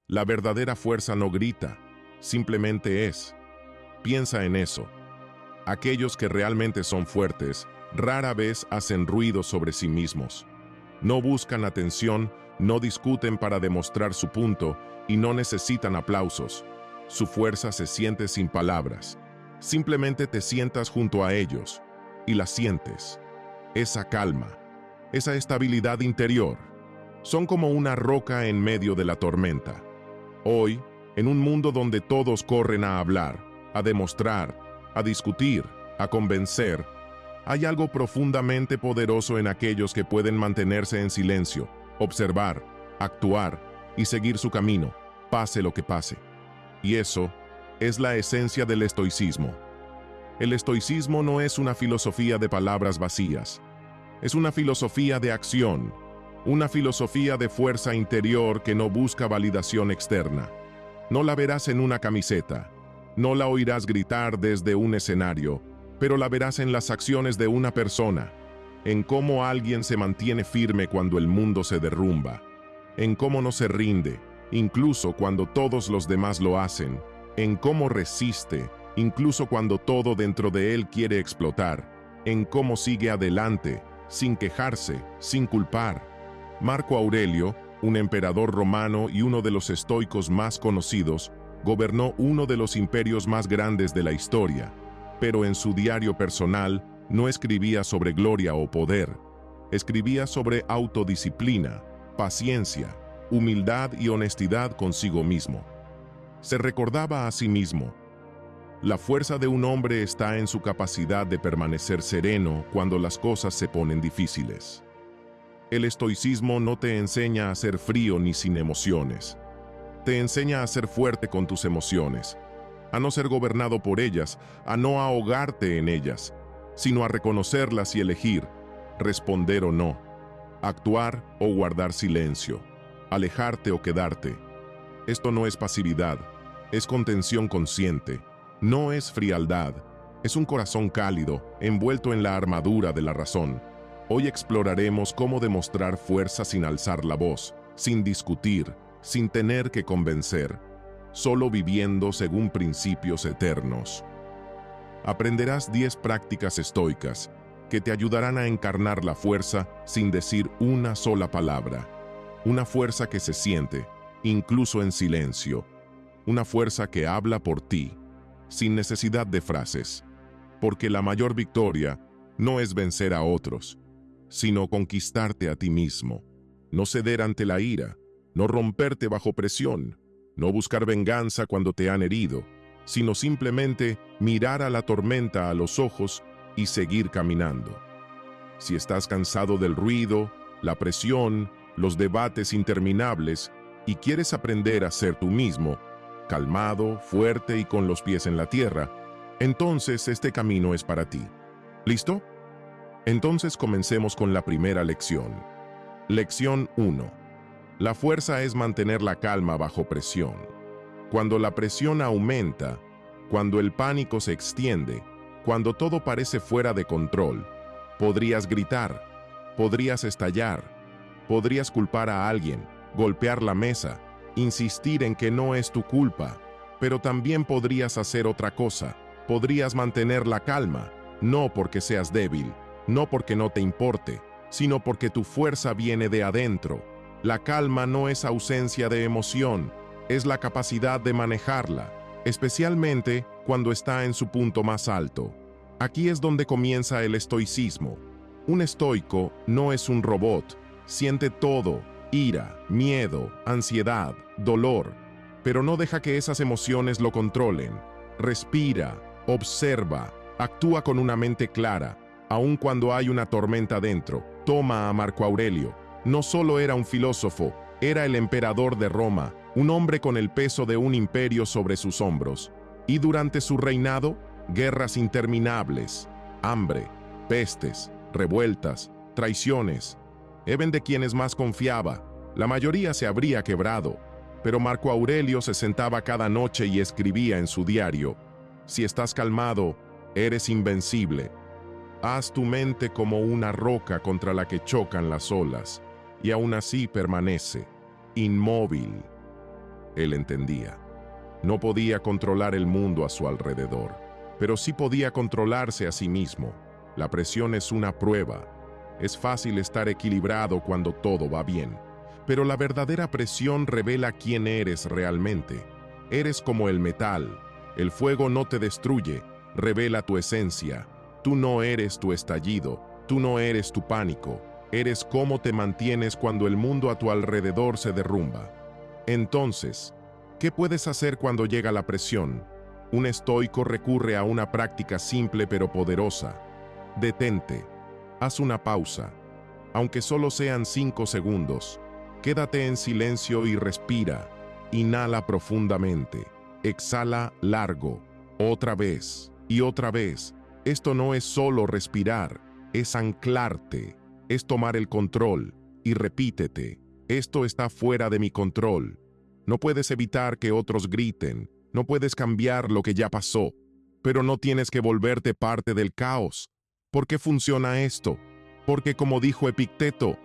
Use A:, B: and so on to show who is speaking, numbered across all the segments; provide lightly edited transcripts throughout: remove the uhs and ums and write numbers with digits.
A: La verdadera fuerza no grita, simplemente es. Piensa en eso. Aquellos que realmente son fuertes rara vez hacen ruido sobre sí mismos. No buscan atención, no discuten para demostrar su punto y no necesitan aplausos. Su fuerza se siente sin palabras. Simplemente te sientas junto a ellos y la sientes. Esa calma, esa estabilidad interior, son como una roca en medio de la tormenta. Hoy, en un mundo donde todos corren a hablar, a demostrar, a discutir, a convencer, hay algo profundamente poderoso en aquellos que pueden mantenerse en silencio, observar, actuar y seguir su camino, pase lo que pase. Y eso es la esencia del estoicismo. El estoicismo no es una filosofía de palabras vacías, es una filosofía de acción, una filosofía de fuerza interior que no busca validación externa. No la verás en una camiseta, no la oirás gritar desde un escenario, pero la verás en las acciones de una persona, en cómo alguien se mantiene firme cuando el mundo se derrumba, en cómo no se rinde, incluso cuando todos los demás lo hacen, en cómo resiste, incluso cuando todo dentro de él quiere explotar, en cómo sigue adelante, sin quejarse, sin culpar. Marco Aurelio, un emperador romano y uno de los estoicos más conocidos, gobernó uno de los imperios más grandes de la historia, pero en su diario personal no escribía sobre gloria o poder, escribía sobre autodisciplina, paciencia, humildad y honestidad consigo mismo. Se recordaba a sí mismo: la fuerza de un hombre está en su capacidad de permanecer sereno cuando las cosas se ponen difíciles. El estoicismo no te enseña a ser frío ni sin emociones. Te enseña a ser fuerte con tus emociones, a no ser gobernado por ellas, a no ahogarte en ellas, sino a reconocerlas y elegir, responder o no, actuar o guardar silencio, alejarte o quedarte. Esto no es pasividad, es contención consciente, no es frialdad, es un corazón cálido, envuelto en la armadura de la razón. Hoy exploraremos cómo demostrar fuerza sin alzar la voz, sin discutir, sin tener que convencer, solo viviendo según principios eternos. Aprenderás 10 prácticas estoicas que te ayudarán a encarnar la fuerza sin decir una sola palabra. Una fuerza que se siente, incluso en silencio. Una fuerza que habla por ti, sin necesidad de frases. Porque la mayor victoria no es vencer a otros, sino conquistarte a ti mismo. No ceder ante la ira, no romperte bajo presión, no buscar venganza cuando te han herido, sino simplemente mirar a la tormenta a los ojos y seguir caminando. Si estás cansado del ruido, la presión, los debates interminables y quieres aprender a ser tú mismo, calmado, fuerte y con los pies en la tierra, entonces este camino es para ti. ¿Listo? Entonces comencemos con la primera lección. Lección 1. La fuerza es mantener la calma bajo presión. Cuando la presión aumenta, cuando el pánico se extiende, cuando todo parece fuera de control, podrías gritar, podrías estallar, podrías culpar a alguien, golpear la mesa, insistir en que no es tu culpa, pero también podrías hacer otra cosa, podrías mantener la calma, no porque seas débil, no porque no te importe, sino porque tu fuerza viene de adentro. La calma no es ausencia de emoción, es la capacidad de manejarla, especialmente cuando está en su punto más alto. Aquí es donde comienza el estoicismo. Un estoico no es un robot, siente todo: ira, miedo, ansiedad, dolor, pero no deja que esas emociones lo controlen. Respira, observa, actúa con una mente clara, aun cuando hay una tormenta dentro. Toma a Marco Aurelio. No solo era un filósofo, era el emperador de Roma, un hombre con el peso de un imperio sobre sus hombros. Y durante su reinado, guerras interminables, hambre, pestes, revueltas, traiciones. Even de quienes más confiaba, la mayoría se habría quebrado, pero Marco Aurelio se sentaba cada noche y escribía en su diario: si estás calmado, eres invencible. Haz tu mente como una roca contra la que chocan las olas, y aún así permanece, inmóvil. Él entendía. No podía controlar el mundo a su alrededor, pero sí podía controlarse a sí mismo. La presión es una prueba. Es fácil estar equilibrado cuando todo va bien, pero la verdadera presión revela quién eres realmente. Eres como el metal. El fuego no te destruye, revela tu esencia. Tú no eres tu estallido, tú no eres tu pánico. Eres cómo te mantienes cuando el mundo a tu alrededor se derrumba. Entonces, ¿qué puedes hacer cuando llega la presión? Un estoico recurre a una práctica simple pero poderosa. Detente. Haz una pausa. Aunque solo sean 5 segundos, quédate en silencio y respira. Inhala profundamente. Exhala largo. Otra vez y otra vez. Esto no es solo respirar, es anclarte. Es tomar el control y repítete. Esto está fuera de mi control. No puedes evitar que otros griten. No puedes cambiar lo que ya pasó. Pero no tienes que volverte parte del caos. ¿Por qué funciona esto? Porque como dijo Epicteto,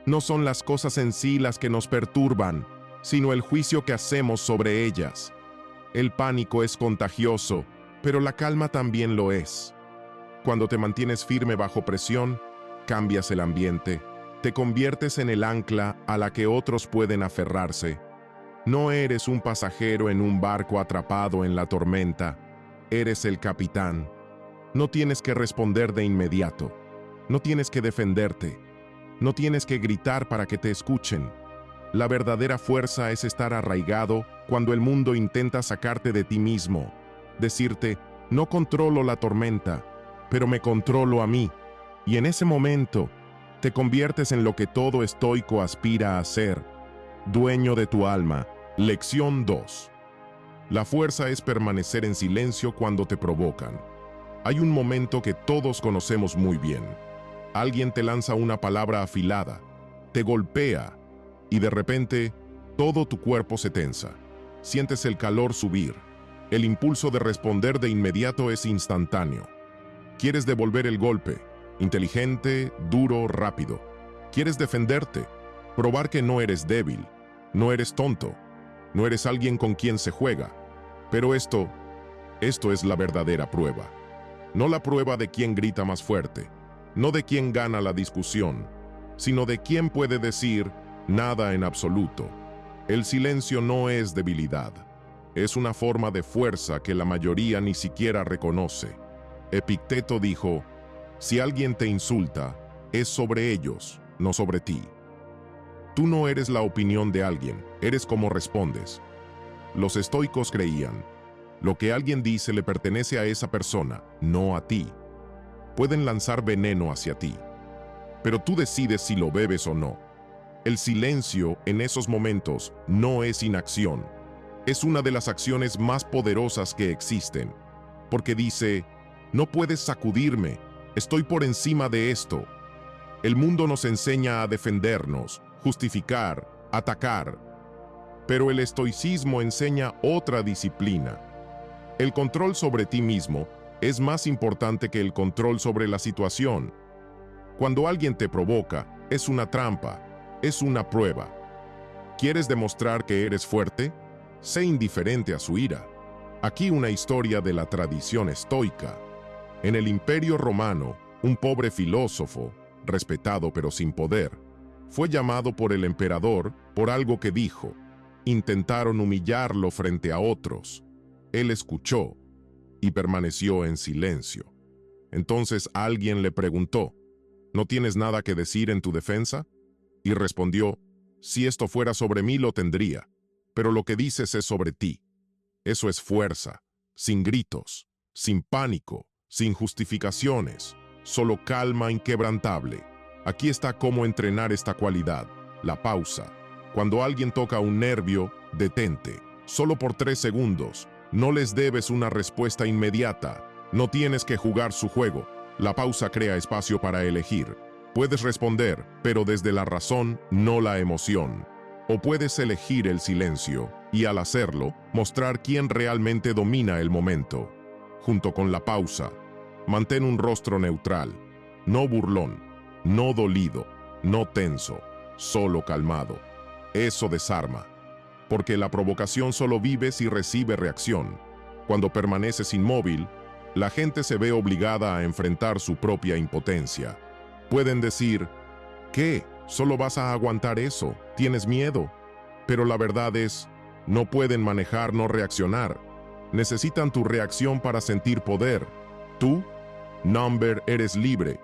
A: no son las cosas en sí las que nos perturban, sino el juicio que hacemos sobre ellas. El pánico es contagioso, pero la calma también lo es. Cuando te mantienes firme bajo presión, cambias el ambiente, te conviertes en el ancla a la que otros pueden aferrarse. No eres un pasajero en un barco atrapado en la tormenta, eres el capitán. No tienes que responder de inmediato, no tienes que defenderte, no tienes que gritar para que te escuchen. La verdadera fuerza es estar arraigado cuando el mundo intenta sacarte de ti mismo, decirte, no controlo la tormenta, pero me controlo a mí. Y en ese momento, te conviertes en lo que todo estoico aspira a ser, dueño de tu alma. Lección 2. La fuerza es permanecer en silencio cuando te provocan. Hay un momento que todos conocemos muy bien. Alguien te lanza una palabra afilada, te golpea, y de repente, todo tu cuerpo se tensa. Sientes el calor subir. El impulso de responder de inmediato es instantáneo. Quieres devolver el golpe, inteligente, duro, rápido. Quieres defenderte, probar que no eres débil, no eres tonto, no eres alguien con quien se juega. Pero esto es la verdadera prueba. No la prueba de quién grita más fuerte, no de quién gana la discusión, sino de quién puede decir nada en absoluto. El silencio no es debilidad, es una forma de fuerza que la mayoría ni siquiera reconoce. Epicteto dijo, si alguien te insulta, es sobre ellos, no sobre ti. Tú no eres la opinión de alguien, eres como respondes. Los estoicos creían, lo que alguien dice le pertenece a esa persona, no a ti. Pueden lanzar veneno hacia ti, pero tú decides si lo bebes o no. El silencio en esos momentos no es inacción. Es una de las acciones más poderosas que existen, porque dice, no puedes sacudirme, estoy por encima de esto. El mundo nos enseña a defendernos, justificar, atacar, pero el estoicismo enseña otra disciplina. El control sobre ti mismo es más importante que el control sobre la situación. Cuando alguien te provoca, es una trampa, es una prueba. ¿Quieres demostrar que eres fuerte? Sé indiferente a su ira. Aquí una historia de la tradición estoica. En el Imperio Romano, un pobre filósofo, respetado pero sin poder, fue llamado por el emperador por algo que dijo. Intentaron humillarlo frente a otros. Él escuchó y permaneció en silencio. Entonces alguien le preguntó, ¿no tienes nada que decir en tu defensa? Y respondió, si esto fuera sobre mí lo tendría, pero lo que dices es sobre ti. Eso es fuerza, sin gritos, sin pánico, sin justificaciones, solo calma inquebrantable. Aquí está cómo entrenar esta cualidad, la pausa. Cuando alguien toca un nervio, detente, solo por 3 segundos. No les debes una respuesta inmediata. No tienes que jugar su juego. La pausa crea espacio para elegir. Puedes responder, pero desde la razón, no la emoción. O puedes elegir el silencio, y al hacerlo, mostrar quién realmente domina el momento. Junto con la pausa, mantén un rostro neutral, no burlón, no dolido, no tenso, solo calmado. Eso desarma. porque la provocación solo vive si recibe reacción. Cuando permaneces inmóvil, la gente se ve obligada a enfrentar su propia impotencia. Pueden decir, ¿qué? ¿Solo vas a aguantar eso? ¿Tienes miedo? Pero la verdad es, no pueden manejar no reaccionar. Necesitan tu reacción para sentir poder. Tú, Number, eres libre.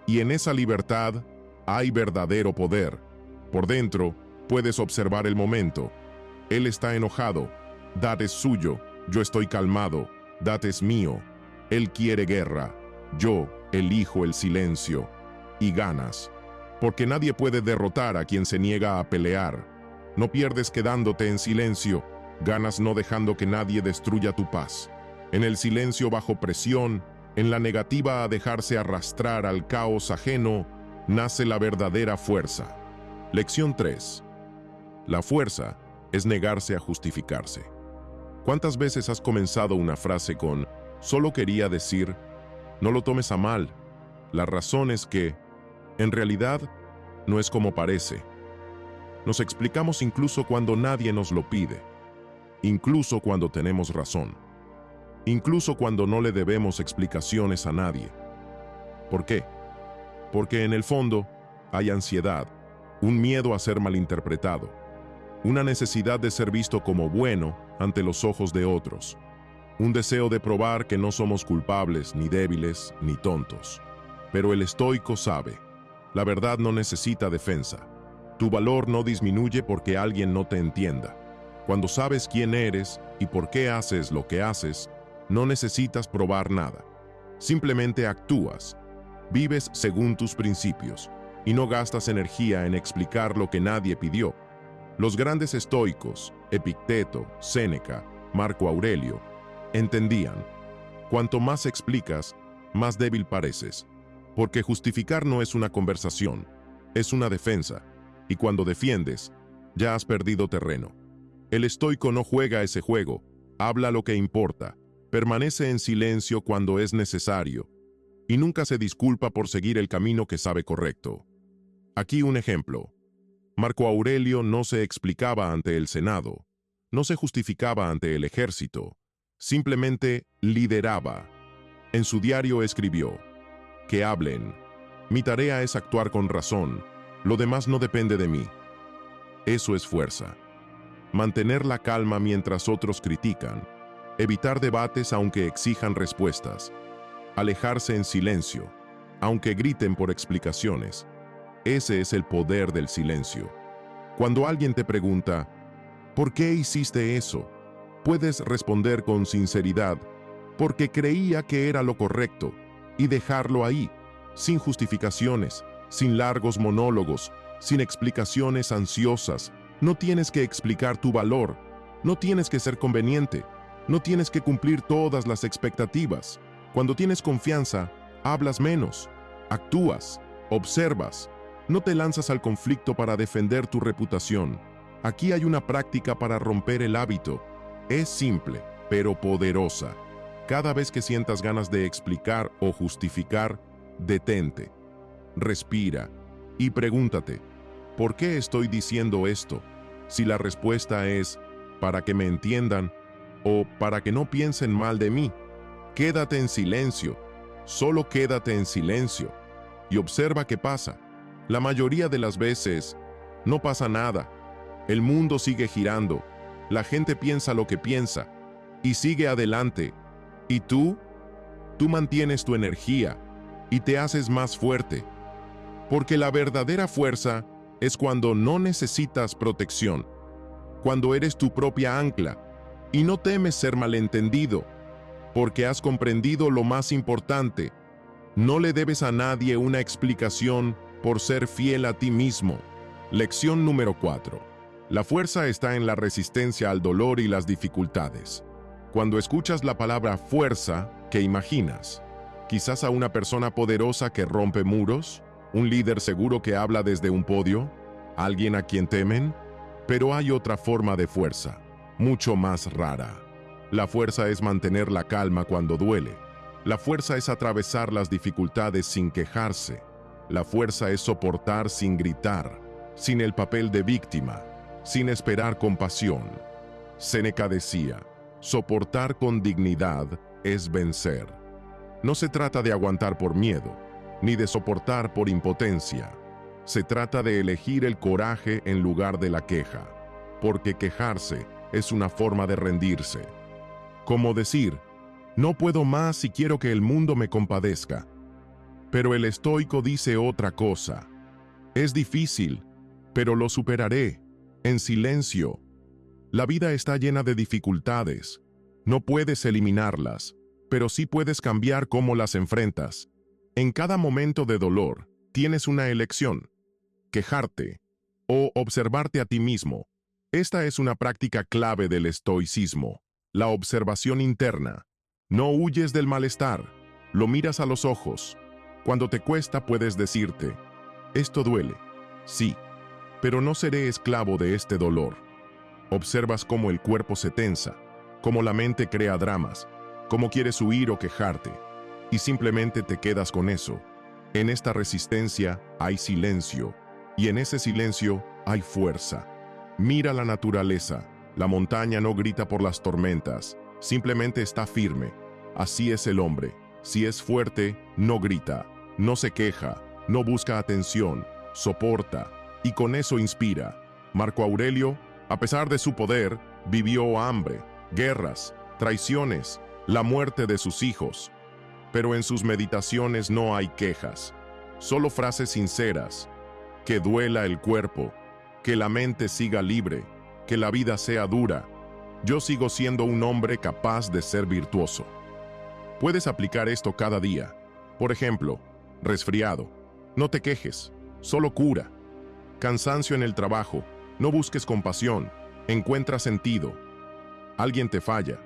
A: Y en esa libertad hay verdadero poder. Por dentro, puedes observar el momento. Él está enojado. That es suyo. Yo estoy calmado. That es mío. Él quiere guerra. Yo elijo el silencio. Y ganas. Porque nadie puede derrotar a quien se niega a pelear. No pierdes quedándote en silencio. Ganas no dejando que nadie destruya tu paz. En el silencio bajo presión, en la negativa a dejarse arrastrar al caos ajeno, nace la verdadera fuerza. Lección 3. La fuerza es negarse a justificarse. ¿Cuántas veces has comenzado una frase con «solo quería decir»? No lo tomes a mal. La razón es que, en realidad, no es como parece. Nos explicamos incluso cuando nadie nos lo pide. Incluso cuando tenemos razón. Incluso cuando no le debemos explicaciones a nadie. ¿Por qué? Porque en el fondo hay ansiedad, un miedo a ser malinterpretado, una necesidad de ser visto como bueno ante los ojos de otros, un deseo de probar que no somos culpables, ni débiles, ni tontos. Pero el estoico sabe, la verdad no necesita defensa. Tu valor no disminuye porque alguien no te entienda. Cuando sabes quién eres y por qué haces lo que haces, no necesitas probar nada. Simplemente actúas, vives según tus principios y no gastas energía en explicar lo que nadie pidió. Los grandes estoicos, Epicteto, Séneca, Marco Aurelio, entendían, cuanto más explicas, más débil pareces, porque justificar no es una conversación, es una defensa, y cuando defiendes, ya has perdido terreno. El estoico no juega ese juego, habla lo que importa, permanece en silencio cuando es necesario, y nunca se disculpa por seguir el camino que sabe correcto. Aquí un ejemplo. Marco Aurelio no se explicaba ante el Senado, no se justificaba ante el ejército, simplemente lideraba. En su diario escribió, «Que hablen. Mi tarea es actuar con razón, lo demás no depende de mí». Eso es fuerza. Mantener la calma mientras otros critican, evitar debates aunque exijan respuestas, alejarse en silencio, aunque griten por explicaciones. Ese es el poder del silencio. Cuando alguien te pregunta, ¿por qué hiciste eso?, puedes responder con sinceridad, porque creía que era lo correcto, y dejarlo ahí, sin justificaciones, sin largos monólogos, sin explicaciones ansiosas. No tienes que explicar tu valor, no tienes que ser conveniente, no tienes que cumplir todas las expectativas. Cuando tienes confianza, hablas menos, actúas, observas. No te lanzas al conflicto para defender tu reputación. Aquí hay una práctica para romper el hábito. Es simple, pero poderosa. Cada vez que sientas ganas de explicar o justificar, detente, respira y pregúntate, ¿por qué estoy diciendo esto? Si la respuesta es, para que me entiendan o para que no piensen mal de mí, quédate en silencio, solo quédate en silencio y observa qué pasa. La mayoría de las veces, no pasa nada. El mundo sigue girando, la gente piensa lo que piensa y sigue adelante. ¿Y tú? Tú mantienes tu energía y te haces más fuerte. Porque la verdadera fuerza es cuando no necesitas protección, cuando eres tu propia ancla y no temes ser malentendido, porque has comprendido lo más importante. No le debes a nadie una explicación por ser fiel a ti mismo. Lección número 4. La fuerza está en la resistencia al dolor y las dificultades. Cuando escuchas la palabra fuerza, ¿qué imaginas? Quizás a una persona poderosa que rompe muros, un líder seguro que habla desde un podio, alguien a quien temen. Pero hay otra forma de fuerza, mucho más rara. La fuerza es mantener la calma cuando duele. La fuerza es atravesar las dificultades sin quejarse. La fuerza es soportar sin gritar, sin el papel de víctima. sin esperar compasión. Séneca decía, soportar con dignidad es vencer. No se trata de aguantar por miedo, ni de soportar por impotencia. Se trata de elegir el coraje en lugar de la queja, porque quejarse es una forma de rendirse. Como decir, no puedo más y quiero que el mundo me compadezca. Pero el estoico dice otra cosa. Es difícil, pero lo superaré, en silencio. La vida está llena de dificultades. No puedes eliminarlas, pero sí puedes cambiar cómo las enfrentas. En cada momento de dolor, tienes una elección: quejarte o observarte a ti mismo. Esta es una práctica clave del estoicismo, la observación interna. No huyes del malestar, lo miras a los ojos. Cuando te cuesta puedes decirte, esto duele, sí, pero no seré esclavo de este dolor. Observas cómo el cuerpo se tensa, cómo la mente crea dramas, cómo quieres huir o quejarte, y simplemente te quedas con eso. En esta resistencia hay silencio, y en ese silencio hay fuerza. Mira la naturaleza, la montaña no grita por las tormentas, simplemente está firme. Así es el hombre, si es fuerte, no grita, no se queja, no busca atención, soporta, y con eso inspira. Marco Aurelio, a pesar de su poder, vivió hambre, guerras, traiciones, la muerte de sus hijos. Pero en sus meditaciones no hay quejas, solo frases sinceras: que duela el cuerpo, que la mente siga libre, que la vida sea dura. Yo sigo siendo un hombre capaz de ser virtuoso. Puedes aplicar esto cada día. Por ejemplo, resfriado, no te quejes, solo cura. Cansancio en el trabajo, no busques compasión, encuentra sentido. Alguien te falla,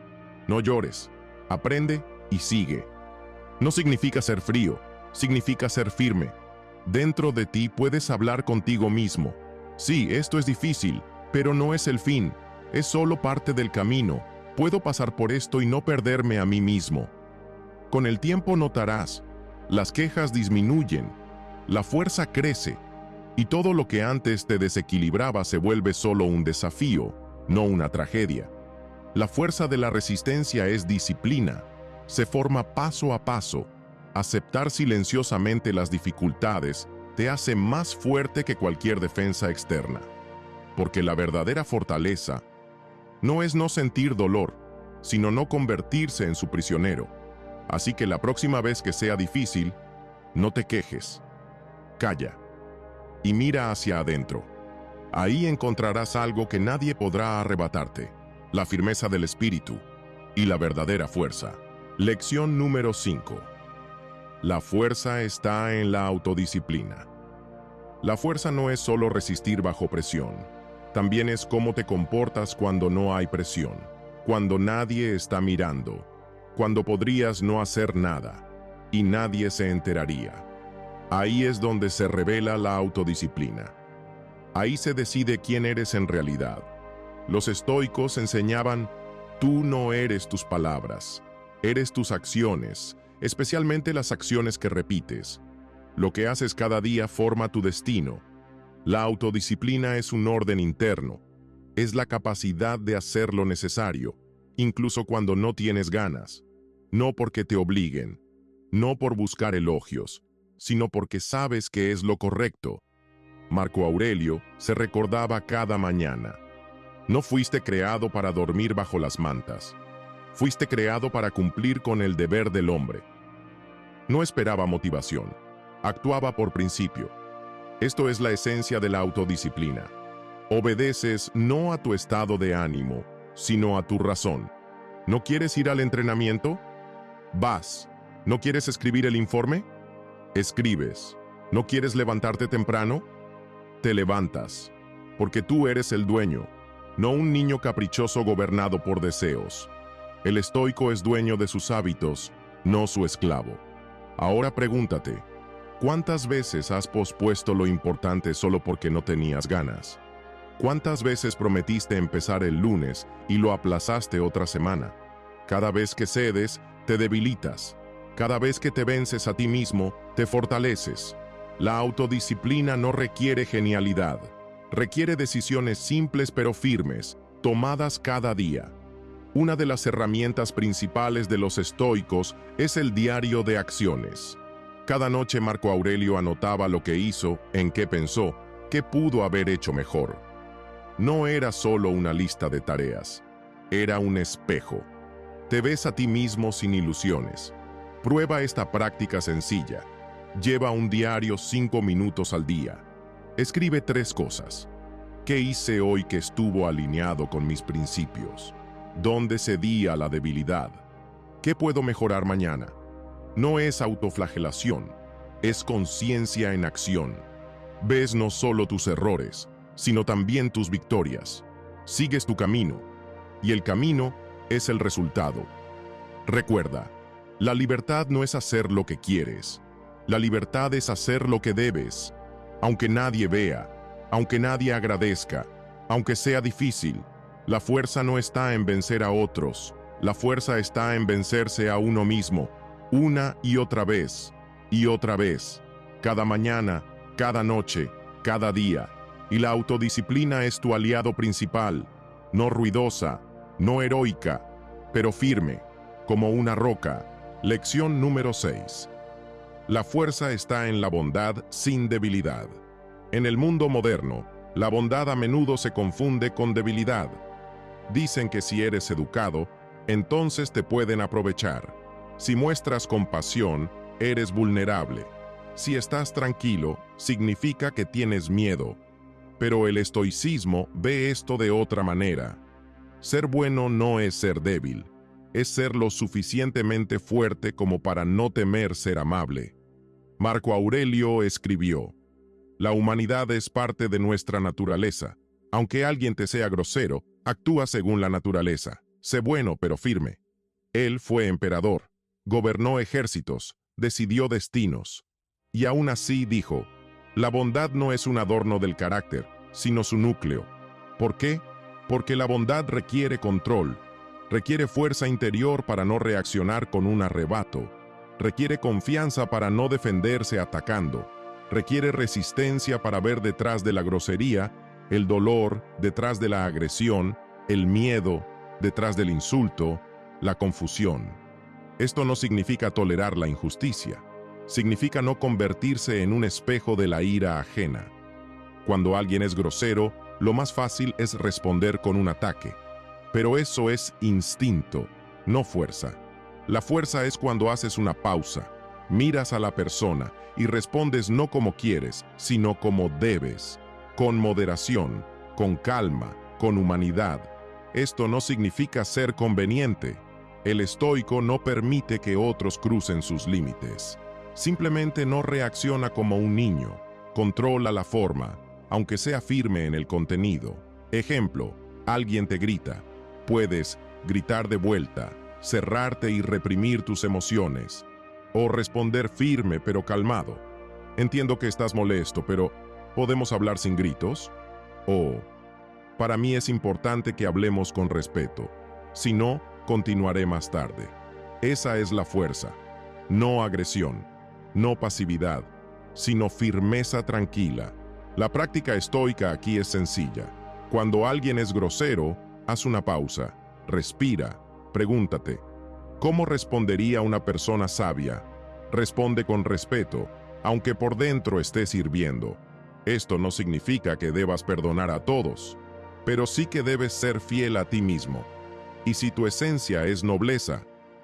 A: no llores, aprende y sigue. No significa ser frío, significa ser firme. Dentro de ti puedes hablar contigo mismo. Sí, esto es difícil, pero no es el fin, es solo parte del camino. Puedo pasar por esto y no perderme a mí mismo. Con el tiempo notarás, las quejas disminuyen, la fuerza crece, y todo lo que antes te desequilibraba se vuelve solo un desafío, no una tragedia. La fuerza de la resistencia es disciplina, se forma paso a paso. Aceptar silenciosamente las dificultades te hace más fuerte que cualquier defensa externa. Porque la verdadera fortaleza no es no sentir dolor, sino no convertirse en su prisionero. Así que la próxima vez que sea difícil, no te quejes. Calla y mira hacia adentro. Ahí encontrarás algo que nadie podrá arrebatarte: la firmeza del espíritu y la verdadera fuerza. Lección número 5. La fuerza está en la autodisciplina. La fuerza no es solo resistir bajo presión, también es cómo te comportas cuando no hay presión, cuando nadie está mirando, cuando podrías no hacer nada y nadie se enteraría. Ahí es donde se revela la autodisciplina. Ahí se decide quién eres en realidad. Los estoicos enseñaban, tú no eres tus palabras, eres tus acciones, especialmente las acciones que repites. Lo que haces cada día forma tu destino. La autodisciplina es un orden interno, es la capacidad de hacer lo necesario, incluso cuando no tienes ganas. No porque te obliguen, no por buscar elogios, sino porque sabes que es lo correcto. Marco Aurelio se recordaba cada mañana: no fuiste creado para dormir bajo las mantas, fuiste creado para cumplir con el deber del hombre. No esperaba motivación, actuaba por principio. Esto es la esencia de la autodisciplina. Obedeces no a tu estado de ánimo, sino a tu razón. ¿No quieres ir al entrenamiento? Vas. ¿No quieres escribir el informe? Escribes. ¿No quieres levantarte temprano? Te levantas. Porque tú eres el dueño, no un niño caprichoso gobernado por deseos. El estoico es dueño de sus hábitos, no su esclavo. Ahora pregúntate, ¿cuántas veces has pospuesto lo importante solo porque no tenías ganas? ¿Cuántas veces prometiste empezar el lunes y lo aplazaste otra semana? Cada vez que cedes, te debilitas. Cada vez que te vences a ti mismo, te fortaleces. La autodisciplina no requiere genialidad, Requiere decisiones simples pero firmes, tomadas cada día. Una de las herramientas principales de los estoicos es el diario de acciones. Cada noche Marco Aurelio anotaba lo que hizo, en qué pensó, qué pudo haber hecho mejor. No era solo una lista de tareas, era un espejo. Te ves a ti mismo sin ilusiones. Prueba esta práctica sencilla. Lleva un diario 5 minutos al día. Escribe 3 cosas. ¿Qué hice hoy que estuvo alineado con mis principios? ¿Dónde cedí a la debilidad? ¿Qué puedo mejorar mañana? No es autoflagelación, es conciencia en acción. Ves no solo tus errores, sino también tus victorias. Sigues tu camino, y el camino es el resultado. Recuerda, la libertad no es hacer lo que quieres. La libertad es hacer lo que debes, aunque nadie vea, aunque nadie agradezca, aunque sea difícil. La fuerza no está en vencer a otros, la fuerza está en vencerse a uno mismo, una y otra vez, cada mañana, cada noche, cada día. Y la autodisciplina es tu aliado principal, no ruidosa, no heroica, pero firme, como una roca. Lección número 6. La fuerza está en la bondad sin debilidad. En el mundo moderno, la bondad a menudo se confunde con debilidad. Dicen que si eres educado, entonces te pueden aprovechar. Si muestras compasión, eres vulnerable. Si estás tranquilo, significa que tienes miedo. Pero el estoicismo ve esto de otra manera. Ser bueno no es ser débil, es ser lo suficientemente fuerte como para no temer ser amable. Marco Aurelio escribió: la humanidad es parte de nuestra naturaleza. Aunque alguien te sea grosero, actúa según la naturaleza. Sé bueno pero firme. Él fue emperador, gobernó ejércitos, decidió destinos. Y aún así dijo: la bondad no es un adorno del carácter, sino su núcleo. ¿Por qué? Porque la bondad requiere control, requiere fuerza interior para no reaccionar con un arrebato, requiere confianza para no defenderse atacando, requiere resistencia para ver detrás de la grosería, el dolor detrás de la agresión, el miedo detrás del insulto, la confusión. Esto no significa tolerar la injusticia, significa no convertirse en un espejo de la ira ajena. Cuando alguien es grosero, lo más fácil es responder con un ataque. Pero eso es instinto, no fuerza. La fuerza es cuando haces una pausa, miras a la persona y respondes no como quieres, sino como debes, con moderación, con calma, con humanidad. Esto no significa ser conveniente. El estoico no permite que otros crucen sus límites. Simplemente no reacciona como un niño, controla la forma, aunque sea firme en el contenido. Ejemplo, alguien te grita. Puedes gritar de vuelta, cerrarte y reprimir tus emociones, o responder firme pero calmado. Entiendo que estás molesto, pero ¿podemos hablar sin gritos? O, para mí es importante que hablemos con respeto. Si no, continuaré más tarde. Esa es la fuerza, no agresión, no pasividad, sino firmeza tranquila. La práctica estoica aquí es sencilla. Cuando alguien es grosero, haz una pausa, respira, pregúntate, ¿cómo respondería una persona sabia? Responde con respeto, aunque por dentro estés hirviendo. Esto no significa que debas perdonar a todos, pero sí que debes ser fiel a ti mismo. Y si tu esencia es nobleza,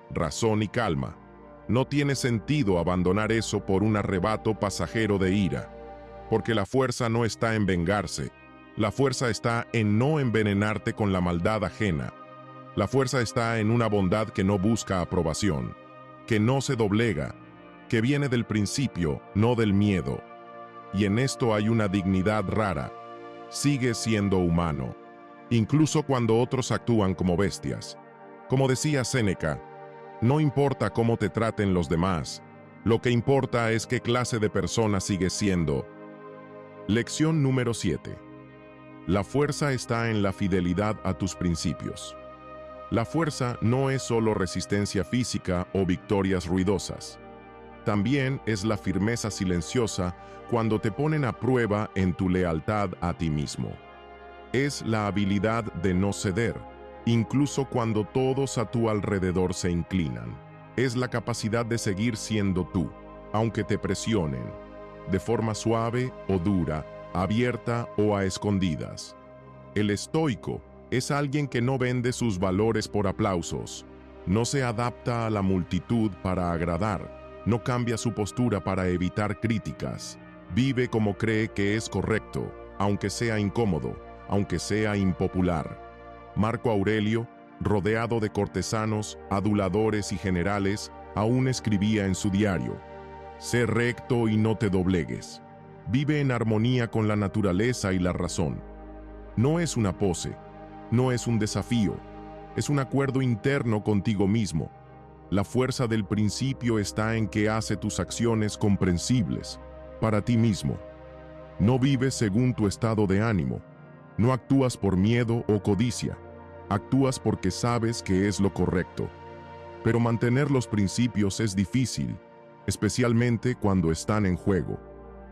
A: razón y calma, no tiene sentido abandonar eso por un arrebato pasajero de ira, porque la fuerza no está en vengarse, la fuerza está en no envenenarte con la maldad ajena. La fuerza está en una bondad que no busca aprobación, que no se doblega, que viene del principio, no del miedo. Y en esto hay una dignidad rara. Sigue siendo humano, incluso cuando otros actúan como bestias. Como decía Séneca, no importa cómo te traten los demás, lo que importa es qué clase de persona sigues siendo. Lección número 7. La fuerza está en la fidelidad a tus principios. La fuerza no es solo resistencia física o victorias ruidosas. También es la firmeza silenciosa cuando te ponen a prueba en tu lealtad a ti mismo. Es la habilidad de no ceder, incluso cuando todos a tu alrededor se inclinan. Es la capacidad de seguir siendo tú, aunque te presionen, de forma suave o dura, abierta o a escondidas. El estoico es alguien que no vende sus valores por aplausos, no se adapta a la multitud para agradar, no cambia su postura para evitar críticas, vive como cree que es correcto, aunque sea incómodo, aunque sea impopular. Marco Aurelio, rodeado de cortesanos, aduladores y generales, aún escribía en su diario: sé recto y no te doblegues. Vive en armonía con la naturaleza y la razón. No es una pose, no es un desafío, es un acuerdo interno contigo mismo. La fuerza del principio está en que hace tus acciones comprensibles para ti mismo. No vives según tu estado de ánimo, no actúas por miedo o codicia, actúas porque sabes que es lo correcto. Pero mantener los principios es difícil, especialmente cuando están en juego.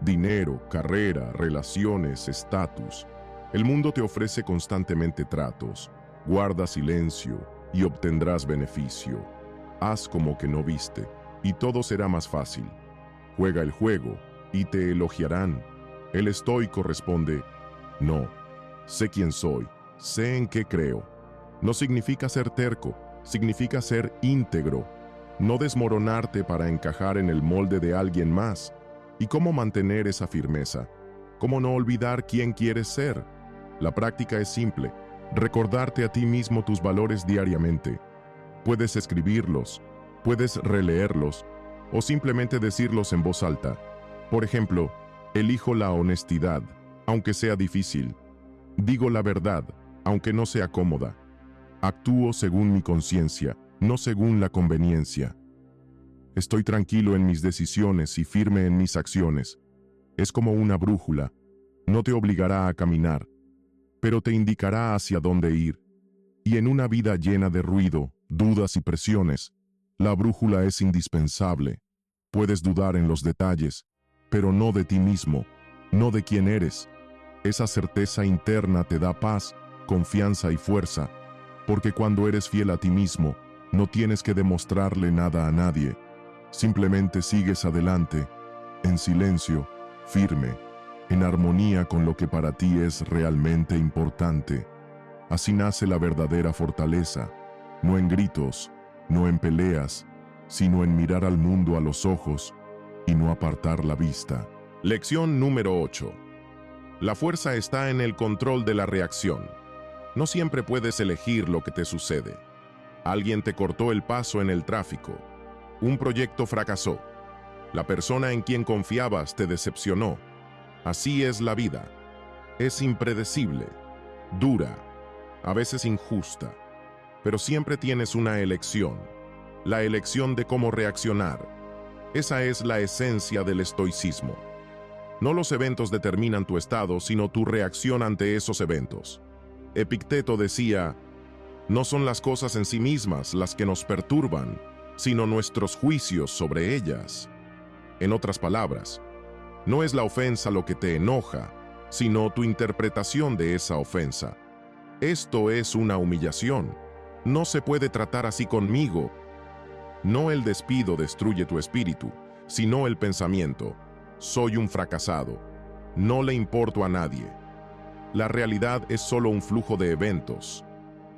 A: Dinero, carrera, relaciones, estatus. El mundo te ofrece constantemente tratos. Guarda silencio y obtendrás beneficio. Haz como que no viste y todo será más fácil. Juega el juego y te elogiarán. El estoico responde: no, sé quién soy, sé en qué creo. No significa ser terco, significa ser íntegro. No desmoronarte para encajar en el molde de alguien más. ¿Y cómo mantener esa firmeza? ¿Cómo no olvidar quién quieres ser? La práctica es simple: recordarte a ti mismo tus valores diariamente. Puedes escribirlos, puedes releerlos o simplemente decirlos en voz alta. Por ejemplo, elijo la honestidad, aunque sea difícil. Digo la verdad, aunque no sea cómoda. Actúo según mi conciencia, no según la conveniencia. Estoy tranquilo en mis decisiones y firme en mis acciones. Es como una brújula. No te obligará a caminar, pero te indicará hacia dónde ir. Y en una vida llena de ruido, dudas y presiones, la brújula es indispensable. Puedes dudar en los detalles, pero no de ti mismo, no de quién eres. Esa certeza interna te da paz, confianza y fuerza, porque cuando eres fiel a ti mismo, no tienes que demostrarle nada a nadie. Simplemente sigues adelante, en silencio, firme, en armonía con lo que para ti es realmente importante. Así nace la verdadera fortaleza, no en gritos, no en peleas, sino en mirar al mundo a los ojos y no apartar la vista. Lección número 8. La fuerza está en el control de la reacción. No siempre puedes elegir lo que te sucede. Alguien te cortó el paso en el tráfico. Un proyecto fracasó. La persona en quien confiabas te decepcionó. Así es la vida. Es impredecible, dura, a veces injusta, pero siempre tienes una elección, la elección de cómo reaccionar. Esa es la esencia del estoicismo. No los eventos determinan tu estado, sino tu reacción ante esos eventos. Epicteto decía: no son las cosas en sí mismas las que nos perturban, sino nuestros juicios sobre ellas. En otras palabras, no es la ofensa lo que te enoja, sino tu interpretación de esa ofensa. Esto es una humillación. No se puede tratar así conmigo. No el despido destruye tu espíritu, sino el pensamiento: soy un fracasado. No le importo a nadie. La realidad es solo un flujo de eventos.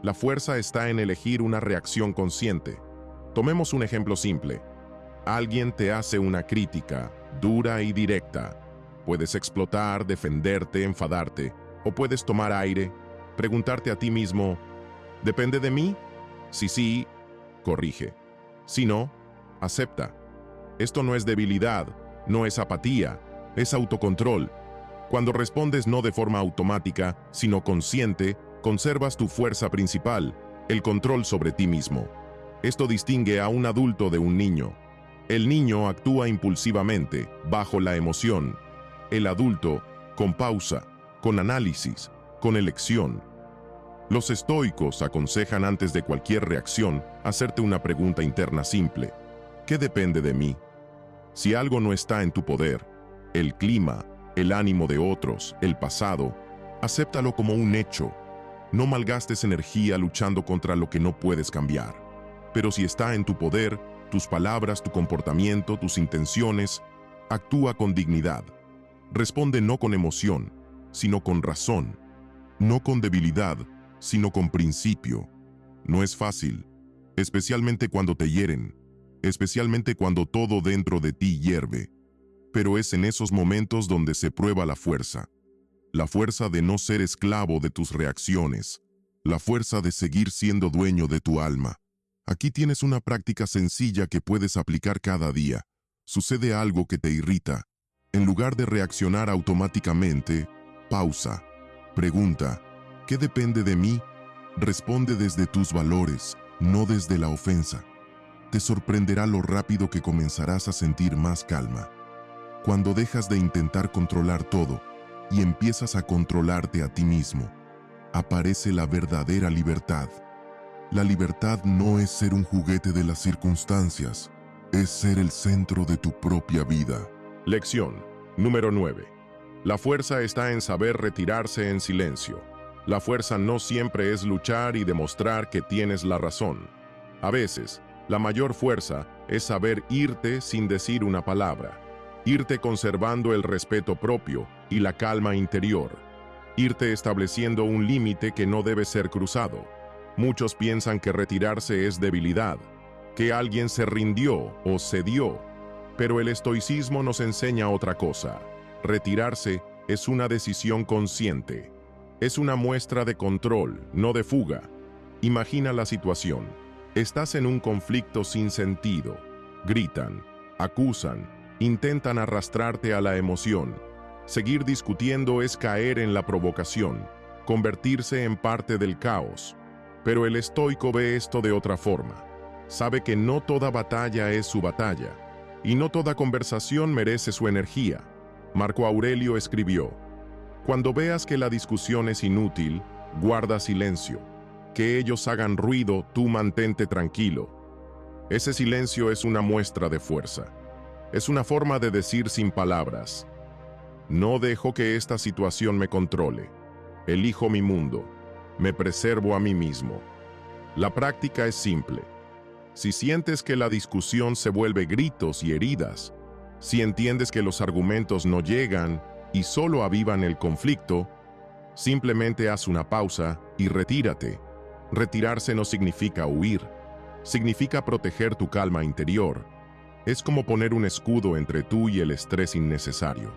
A: La fuerza está en elegir una reacción consciente. Tomemos un ejemplo simple. Alguien te hace una crítica, dura y directa. Puedes explotar, defenderte, enfadarte, o puedes tomar aire, preguntarte a ti mismo: ¿depende de mí? Si sí, corrige. Si no, acepta. Esto no es debilidad, no es apatía, es autocontrol. Cuando respondes no de forma automática, sino consciente, conservas tu fuerza principal, el control sobre ti mismo. Esto distingue a un adulto de un niño. El niño actúa impulsivamente, bajo la emoción. El adulto, con pausa, con análisis, con elección. Los estoicos aconsejan antes de cualquier reacción hacerte una pregunta interna simple: ¿qué depende de mí? Si algo no está en tu poder, el clima, el ánimo de otros, el pasado, acéptalo como un hecho. No malgastes energía luchando contra lo que no puedes cambiar. Pero si está en tu poder, tus palabras, tu comportamiento, tus intenciones, actúa con dignidad. Responde no con emoción, sino con razón. No con debilidad, sino con principio. No es fácil, especialmente cuando te hieren, especialmente cuando todo dentro de ti hierve. Pero es en esos momentos donde se prueba la fuerza de no ser esclavo de tus reacciones, la fuerza de seguir siendo dueño de tu alma. Aquí tienes una práctica sencilla que puedes aplicar cada día. Sucede algo que te irrita. En lugar de reaccionar automáticamente, pausa. Pregunta, ¿qué depende de mí? Responde desde tus valores, no desde la ofensa. Te sorprenderá lo rápido que comenzarás a sentir más calma. Cuando dejas de intentar controlar todo y empiezas a controlarte a ti mismo, aparece la verdadera libertad. La libertad no es ser un juguete de las circunstancias, es ser el centro de tu propia vida. Lección número 9. La fuerza está en saber retirarse en silencio. La fuerza no siempre es luchar y demostrar que tienes la razón. A veces, la mayor fuerza es saber irte sin decir una palabra. Irte conservando el respeto propio y la calma interior. Irte estableciendo un límite que no debe ser cruzado. Muchos piensan que retirarse es debilidad, que alguien se rindió o cedió, pero el estoicismo nos enseña otra cosa. Retirarse es una decisión consciente. Es una muestra de control, no de fuga. Imagina la situación. Estás en un conflicto sin sentido. Gritan, acusan, intentan arrastrarte a la emoción. Seguir discutiendo es caer en la provocación, convertirse en parte del caos. Pero el estoico ve esto de otra forma. Sabe que no toda batalla es su batalla, y no toda conversación merece su energía. Marco Aurelio escribió: cuando veas que la discusión es inútil, guarda silencio. Que ellos hagan ruido, tú mantente tranquilo. Ese silencio es una muestra de fuerza. Es una forma de decir sin palabras: no dejo que esta situación me controle. Elijo mi mundo. Me preservo a mí mismo. La práctica es simple. Si sientes que la discusión se vuelve gritos y heridas, si entiendes que los argumentos no llegan y solo avivan el conflicto, simplemente haz una pausa y retírate. Retirarse no significa huir, significa proteger tu calma interior. Es como poner un escudo entre tú y el estrés innecesario.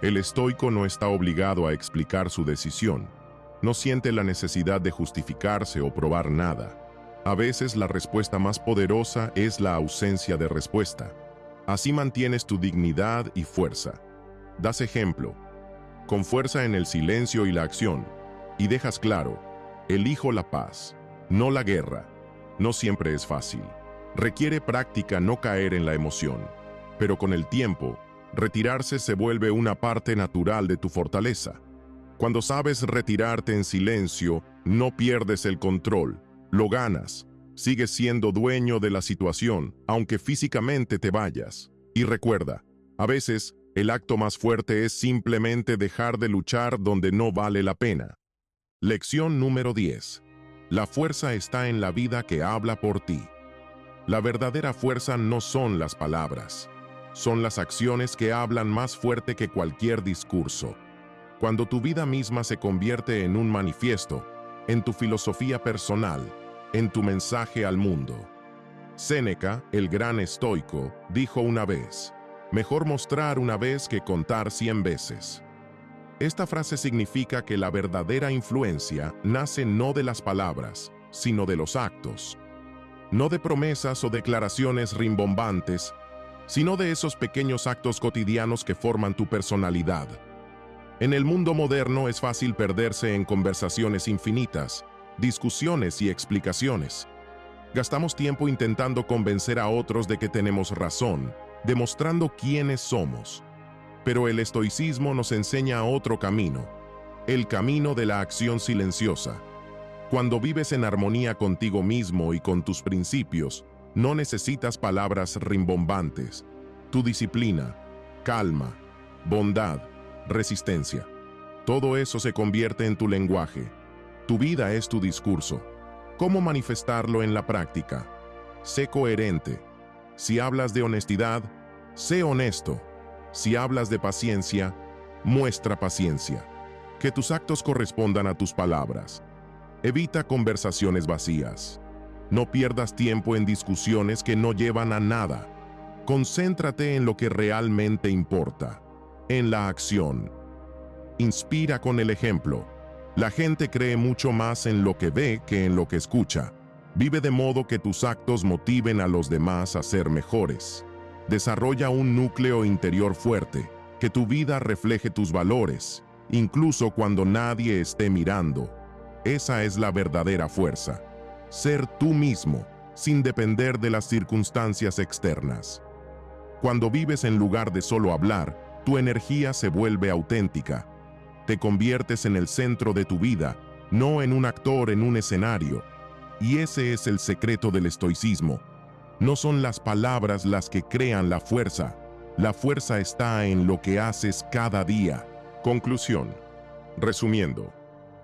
A: El estoico no está obligado a explicar su decisión. No siente la necesidad de justificarse o probar nada. A veces la respuesta más poderosa es la ausencia de respuesta. Así mantienes tu dignidad y fuerza. Das ejemplo, con fuerza en el silencio y la acción, y dejas claro: elijo la paz, no la guerra. No siempre es fácil. Requiere práctica no caer en la emoción, pero con el tiempo, retirarse se vuelve una parte natural de tu fortaleza. Cuando sabes retirarte en silencio, no pierdes el control, lo ganas. Sigues siendo dueño de la situación, aunque físicamente te vayas. Y recuerda, a veces, el acto más fuerte es simplemente dejar de luchar donde no vale la pena. Lección número 10. La fuerza está en la vida que habla por ti. La verdadera fuerza no son las palabras. Son las acciones que hablan más fuerte que cualquier discurso. Cuando tu vida misma se convierte en un manifiesto, en tu filosofía personal, en tu mensaje al mundo. Séneca, el gran estoico, dijo una vez: mejor mostrar una vez que contar 100 veces. Esta frase significa que la verdadera influencia nace no de las palabras, sino de los actos. No de promesas o declaraciones rimbombantes, sino de esos pequeños actos cotidianos que forman tu personalidad. En el mundo moderno es fácil perderse en conversaciones infinitas, discusiones y explicaciones. Gastamos tiempo intentando convencer a otros de que tenemos razón, demostrando quiénes somos. Pero el estoicismo nos enseña otro camino, el camino de la acción silenciosa. Cuando vives en armonía contigo mismo y con tus principios, no necesitas palabras rimbombantes. tu disciplina, calma, bondad, resistencia. Todo eso se convierte en tu lenguaje. Tu vida es tu discurso. ¿Cómo manifestarlo en la práctica? Sé coherente. Si hablas de honestidad, sé honesto. Si hablas de paciencia, muestra paciencia. Que tus actos correspondan a tus palabras. Evita conversaciones vacías. No pierdas tiempo en discusiones que no llevan a nada. Concéntrate en lo que realmente importa, en la acción. Inspira con el ejemplo. La gente cree mucho más en lo que ve que en lo que escucha. Vive de modo que tus actos motiven a los demás a ser mejores. Desarrolla un núcleo interior fuerte, que tu vida refleje tus valores, incluso cuando nadie esté mirando. Esa es la verdadera fuerza. Ser tú mismo, sin depender de las circunstancias externas. Cuando vives en lugar de solo hablar, tu energía se vuelve auténtica. Te conviertes en el centro de tu vida, no en un actor en un escenario. Y ese es el secreto del estoicismo. No son las palabras las que crean la fuerza está en lo que haces cada día. Conclusión. Resumiendo,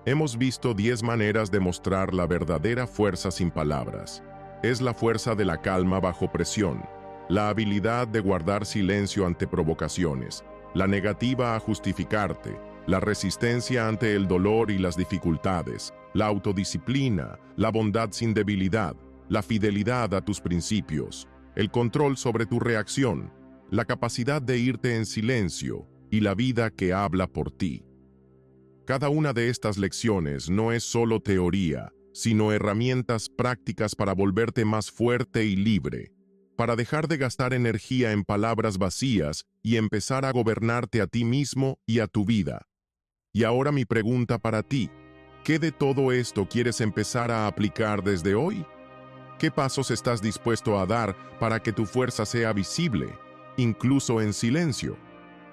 A: hemos visto 10 maneras de mostrar la verdadera fuerza sin palabras. Es la fuerza de la calma bajo presión, la habilidad de guardar silencio ante provocaciones, la negativa a justificarte, la resistencia ante el dolor y las dificultades, la autodisciplina, la bondad sin debilidad, la fidelidad a tus principios, el control sobre tu reacción, la capacidad de irte en silencio y la vida que habla por ti. Cada una de estas lecciones no es solo teoría, sino herramientas prácticas para volverte más fuerte y libre, para dejar de gastar energía en palabras vacías y empezar a gobernarte a ti mismo y a tu vida. Y ahora mi pregunta para ti, ¿qué de todo esto quieres empezar a aplicar desde hoy? ¿Qué pasos estás dispuesto a dar para que tu fuerza sea visible, incluso en silencio?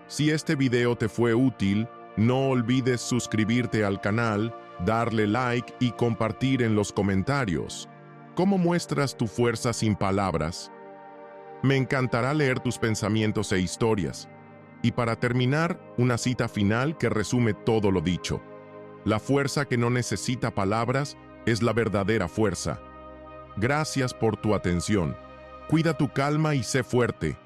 A: Si este video te fue útil, no olvides suscribirte al canal, darle like y compartir en los comentarios. ¿Cómo muestras tu fuerza sin palabras? Me encantará leer tus pensamientos e historias. Y para terminar, una cita final que resume todo lo dicho. La fuerza que no necesita palabras es la verdadera fuerza. Gracias por tu atención. Cuida tu calma y sé fuerte.